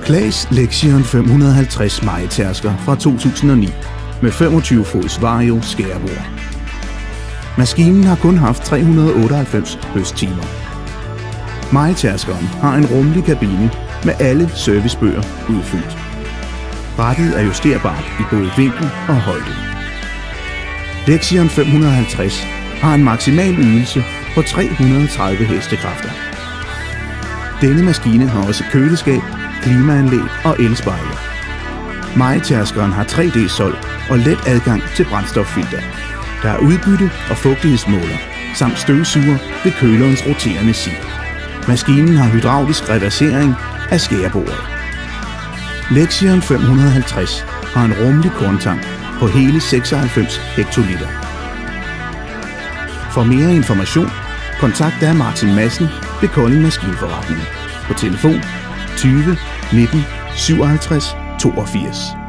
Claes Lexion 550 mejetærsker fra 2009 med 25 fods Vario skærebord. Maskinen har kun haft 398 høsttimer. Mejetærskeren har en rummelig kabine med alle servicebøger udfyldt. Rattet er justerbart i både vinkel og højde. Lexion 550 har en maksimal ydelse på 330 hestekræfter. Denne maskine har også køleskab, klimaanlæg og elspejle. Mejetærskeren har 3D-sol og let adgang til brændstoffilter. Der er udbytte- og fugtighedsmåler samt støvsuger ved kølerens roterende sil. Maskinen har hydraulisk reversering af skærebordet. Lexion 550 har en rummelig korntank på hele 96 hektoliter. For mere information, kontakt da Martin Madsen ved Kolding Maskinforretning på telefon 20 19 57 82.